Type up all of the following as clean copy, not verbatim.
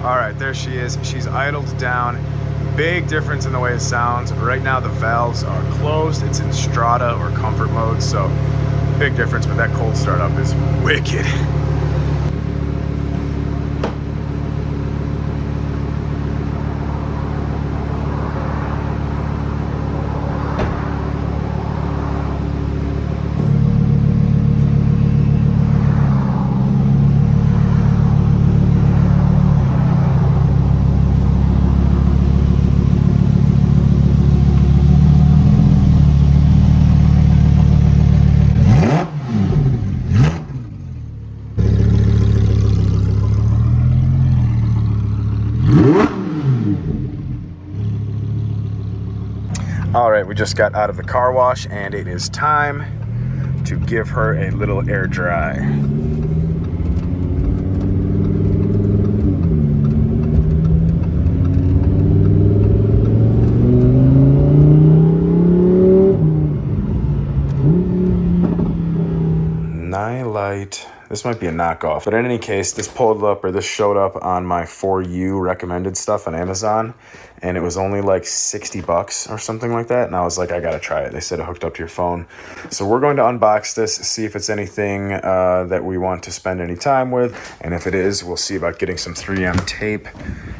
All right, there she is. She's idled down. Big difference in the way it sounds. Right now the valves are closed. It's in strata or comfort mode, so big difference, but that cold startup is wicked. All right, we just got out of the car wash and it is time to give her a little air dry. Light. This might be a knockoff, but in any case, this showed up on my For You recommended stuff on Amazon, and it was only like 60 bucks or something like that, and I was like, I gotta try it. They said it hooked up to your phone. So we're going to unbox this, see if it's anything that we want to spend any time with, and if it is, we'll see about getting some 3M tape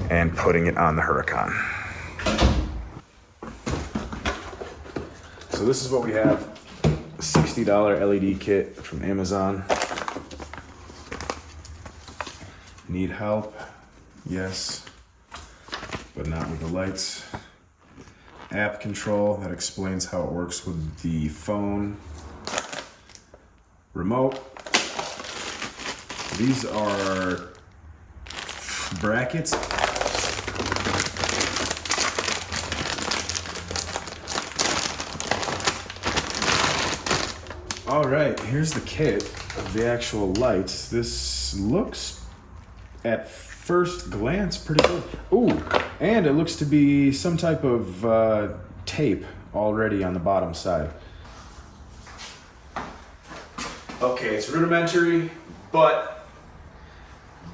and putting it on the Huracan. So this is what we have. $60 LED kit from Amazon. Need help? Yes, but not with the lights. App control that explains how it works with the phone. Remote. These are brackets. All right, here's the kit of the actual lights. This looks, at first glance, pretty good. Ooh, and it looks to be some type of tape already on the bottom side. Okay, it's rudimentary, but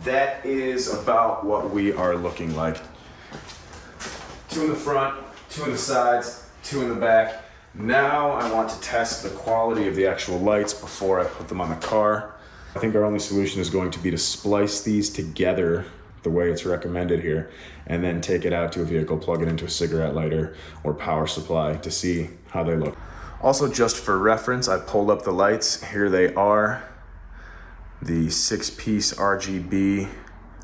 that is about what we are looking like. 2 in the front, 2 in the sides, 2 in the back. Now I want to test the quality of the actual lights before I put them on the car. I think our only solution is going to be to splice these together the way it's recommended here, and then take it out to a vehicle, plug it into a cigarette lighter or power supply to see how they look. Also, just for reference, I pulled up the lights. Here they are. The 6-piece RGB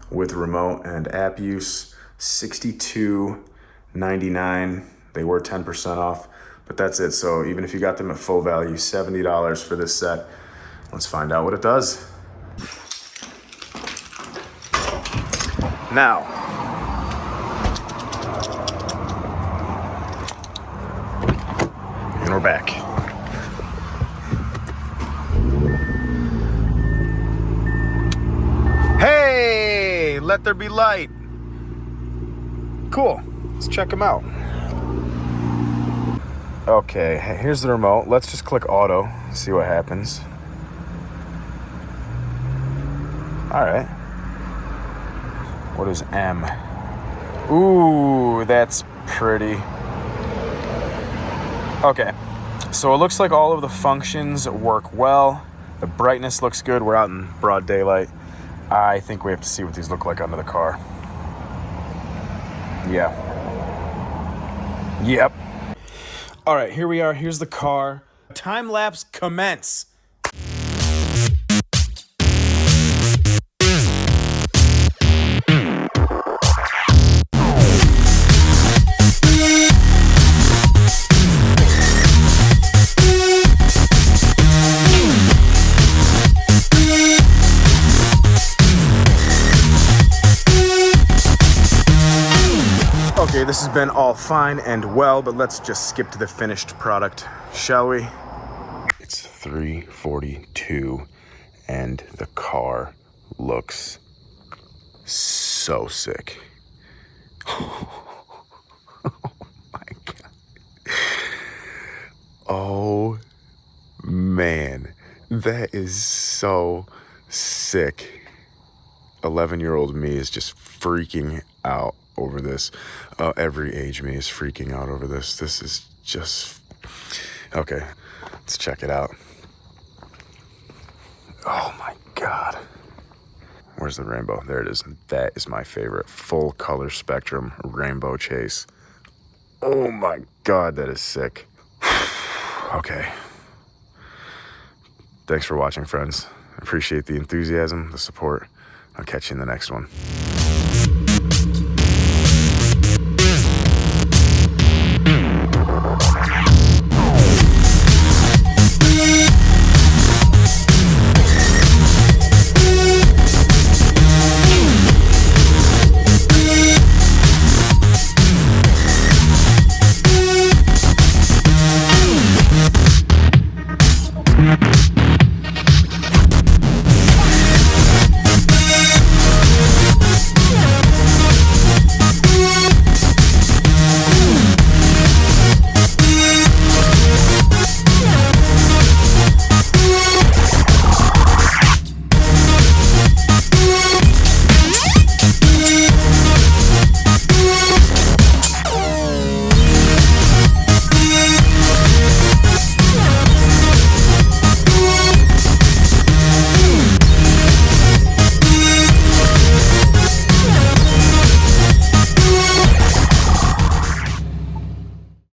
with remote and app use, $62.99. They were 10% off. But that's it. So even if you got them at full value, $70 for this set. Let's find out what it does. Now, and we're back. Hey, let there be light. Cool. Let's check them out. Okay, here's the remote. Let's just click auto, see what happens. All right. What is M? Ooh, that's pretty. Okay, so it looks like all of the functions work well. The brightness looks good. We're out in broad daylight. I think we have to see what these look like under the car. Yeah. Yep. All right, here we are. Here's the car. Time lapse commence. Okay, this has been all fine and well, but let's just skip to the finished product, shall we? It's 3:42 and the car looks so sick. Oh my God. Oh man, that is so sick. 11-year-old me is just freaking out over this. Every age me is freaking out over this. This is just... Okay, let's check it out. Oh my God. Where's the rainbow? There it is. That is my favorite. Full color spectrum rainbow chase. Oh my God, that is sick. Okay. Thanks for watching, friends. Appreciate the enthusiasm, the support. I'll catch you in the next one.